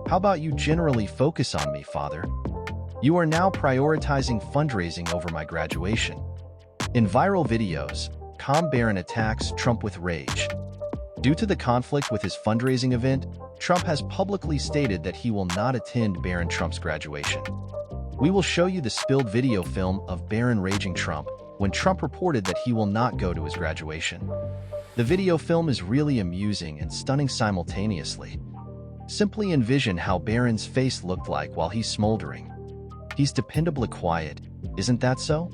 How about you generally focus on me, Father? You are now prioritizing fundraising over my graduation. In viral videos, Barron attacks Trump with rage. Due to the conflict with his fundraising event, Trump has publicly stated that he will not attend Barron Trump's graduation. We will show you the spilled video film of Barron raging Trump when Trump reported that he will not go to his graduation. The video film is really amusing and stunning simultaneously. Simply envision how Barron's face looked like while he's smoldering. He's dependably quiet, isn't that so?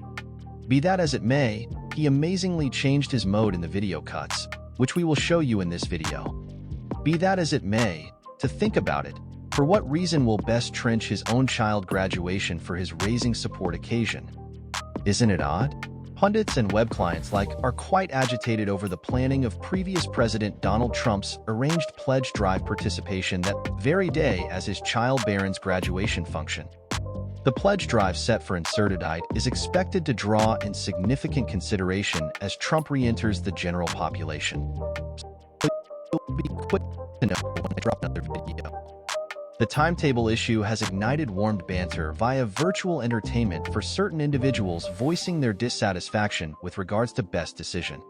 Be that as it may, he amazingly changed his mode in the video cuts, which we will show you in this video. Be that as it may, to think about it, for what reason will best trench his own child graduation for his raising support occasion? Isn't it odd? Pundits and web clients alike are quite agitated over the planning of previous President Donald Trump's arranged pledge drive participation that very day as his child Barron's graduation function. The pledge drive set for inserted date is expected to draw in significant consideration as Trump re-enters the general population. So you'll be quick to know when I drop another video. The timetable issue has ignited warmed banter via virtual entertainment for certain individuals voicing their dissatisfaction with regards to best decision.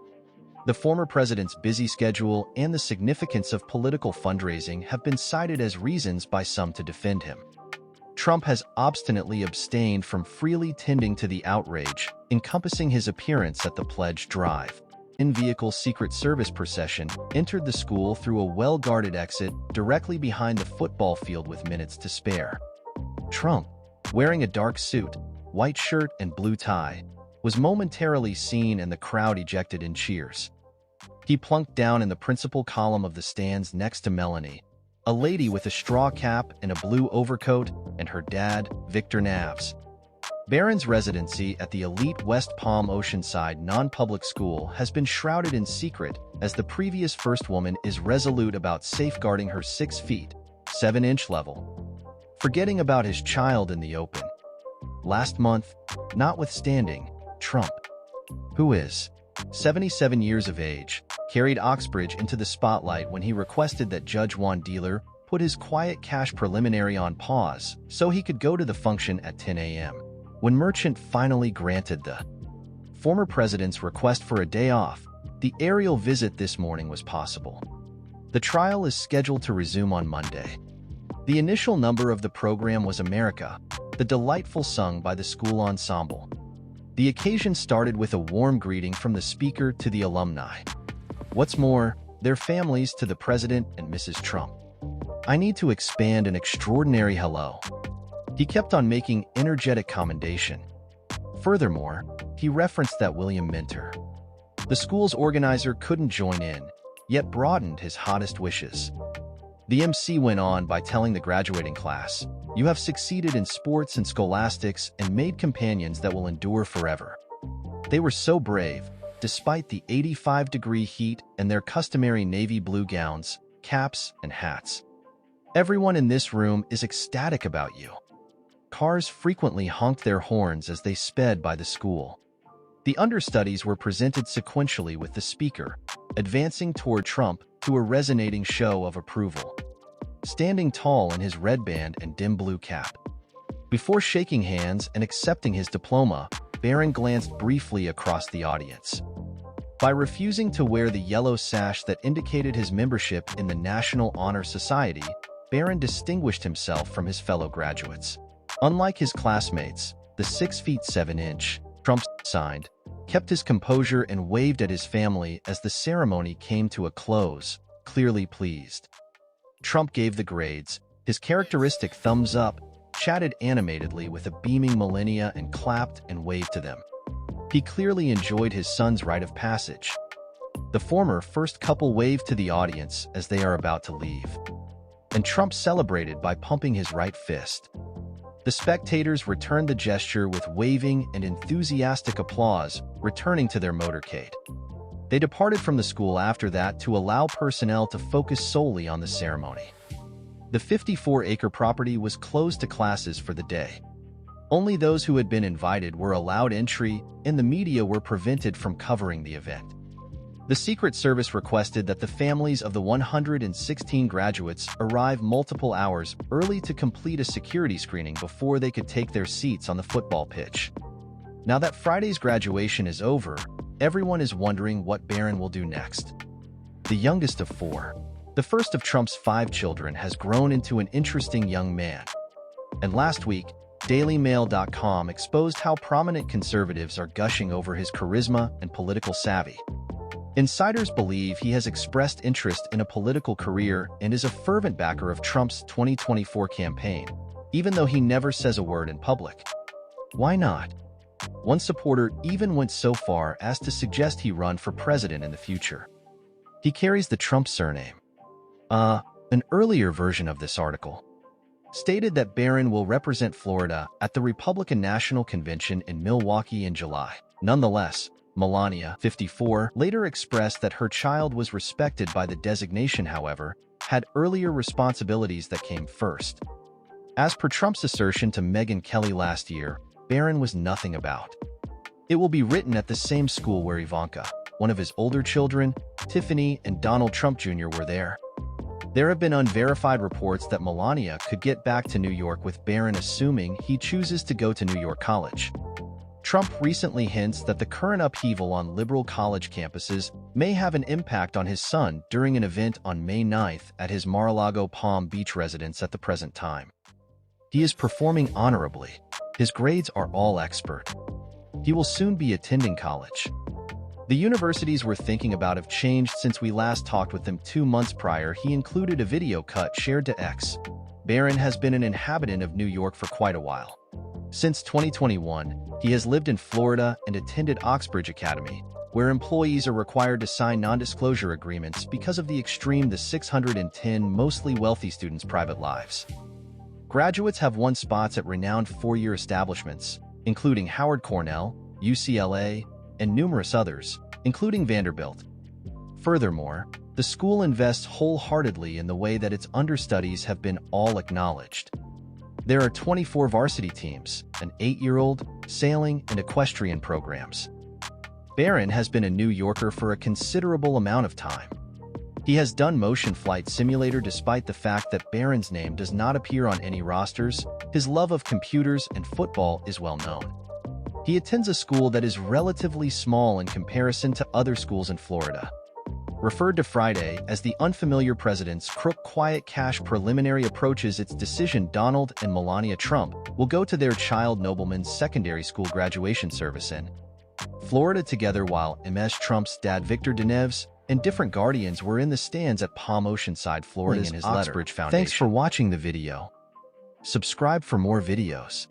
The former president's busy schedule and the significance of political fundraising have been cited as reasons by some to defend him. Trump has obstinately abstained from freely tending to the outrage encompassing his appearance at the pledge drive. In-vehicle Secret Service procession entered the school through a well-guarded exit directly behind the football field with minutes to spare. Trump, wearing a dark suit, white shirt and blue tie, was momentarily seen and the crowd ejected in cheers. He plunked down in the principal column of the stands next to Melanie, a lady with a straw cap and a blue overcoat, and her dad, Victor Naves. Barron's residency at the elite West Palm Oceanside non-public school has been shrouded in secret as the previous first woman is resolute about safeguarding her 6 feet, 7-inch level, forgetting about his child in the open. Last month, notwithstanding, Trump, who is 77 years of age, carried Oxbridge into the spotlight when he requested that Judge Juan Dealer put his quiet cash preliminary on pause so he could go to the function at 10 a.m. When Merchant finally granted the former president's request for a day off, the aerial visit this morning was possible. The trial is scheduled to resume on Monday. The initial number of the program was America, the Delightful sung by the school ensemble. The occasion started with a warm greeting from the speaker to the alumni. What's more, their families to the President and Mrs. Trump. I need to expand an extraordinary hello. He kept on making energetic commendation. Furthermore, he referenced that William Minter, the school's organizer, couldn't join in, yet broadened his hottest wishes. The MC went on by telling the graduating class, "You have succeeded in sports and scholastics and made companions that will endure forever." They were so brave, despite the 85-degree heat and their customary navy blue gowns, caps, and hats. Everyone in this room is ecstatic about you. Cars frequently honked their horns as they sped by the school. The understudies were presented sequentially with the speaker, advancing toward Trump to a resonating show of approval, standing tall in his red band and dim blue cap. Before shaking hands and accepting his diploma, Barron glanced briefly across the audience. By refusing to wear the yellow sash that indicated his membership in the National Honor Society, Barron distinguished himself from his fellow graduates. Unlike his classmates, the 6 feet 7-inch Trump signed, kept his composure and waved at his family as the ceremony came to a close, clearly pleased. Trump gave the grades, his characteristic thumbs up, chatted animatedly with a beaming millennia and clapped and waved to them. He clearly enjoyed his son's rite of passage. The former first couple waved to the audience as they are about to leave, and Trump celebrated by pumping his right fist. The spectators returned the gesture with waving and enthusiastic applause, returning to their motorcade. They departed from the school after that to allow personnel to focus solely on the ceremony. The 54-acre property was closed to classes for the day. Only those who had been invited were allowed entry, and the media were prevented from covering the event. The Secret Service requested that the families of the 116 graduates arrive multiple hours early to complete a security screening before they could take their seats on the football pitch. Now that Friday's graduation is over, everyone is wondering what Barron will do next. The youngest of four, the first of Trump's 5 children, has grown into an interesting young man. And last week, DailyMail.com exposed how prominent conservatives are gushing over his charisma and political savvy. Insiders believe he has expressed interest in a political career and is a fervent backer of Trump's 2024 campaign, even though he never says a word in public. Why not? One supporter even went so far as to suggest he run for president in the future. He carries the Trump surname. An earlier version of this article stated that Barron will represent Florida at the Republican National Convention in Milwaukee in July. Nonetheless, Melania, 54, later expressed that her child was respected by the designation, however, had earlier responsibilities that came first. As per Trump's assertion to Megyn Kelly last year, Barron was nothing about. It will be written at the same school where Ivanka, one of his older children, Tiffany, and Donald Trump Jr. were there. There have been unverified reports that Melania could get back to New York with Barron, assuming he chooses to go to New York College. Trump recently hints that the current upheaval on liberal college campuses may have an impact on his son during an event on May 9th at his Mar-a-Lago Palm Beach residence at the present time. He is performing honorably. His grades are all expert. He will soon be attending college. The universities we're thinking about have changed since we last talked with him 2 months prior. He included a video cut shared to X. Barron has been an inhabitant of New York for quite a while. Since 2021, he has lived in Florida and attended Oxbridge Academy, where employees are required to sign non-disclosure agreements because of the 610 mostly wealthy students' private lives. Graduates have won spots at renowned four-year establishments, including Howard Cornell, UCLA, and numerous others, including Vanderbilt. Furthermore, the school invests wholeheartedly in the way that its understudies have been all acknowledged. There are 24 varsity teams, an 8-year-old, sailing, and equestrian programs. Barron has been a New Yorker for a considerable amount of time. He has done Motion Flight Simulator despite the fact that Barron's name does not appear on any rosters. His love of computers and football is well known. He attends a school that is relatively small in comparison to other schools in Florida. Referred to Friday as the unfamiliar president's crook quiet cash preliminary approaches its decision, Donald and Melania Trump will go to their child nobleman's secondary school graduation service in Florida together, while Ms. Trump's dad Victor Deneves and different guardians were in the stands at Palm Oceanside, Florida in his Oxbridge Foundation. Thanks for watching the video. Subscribe for more videos.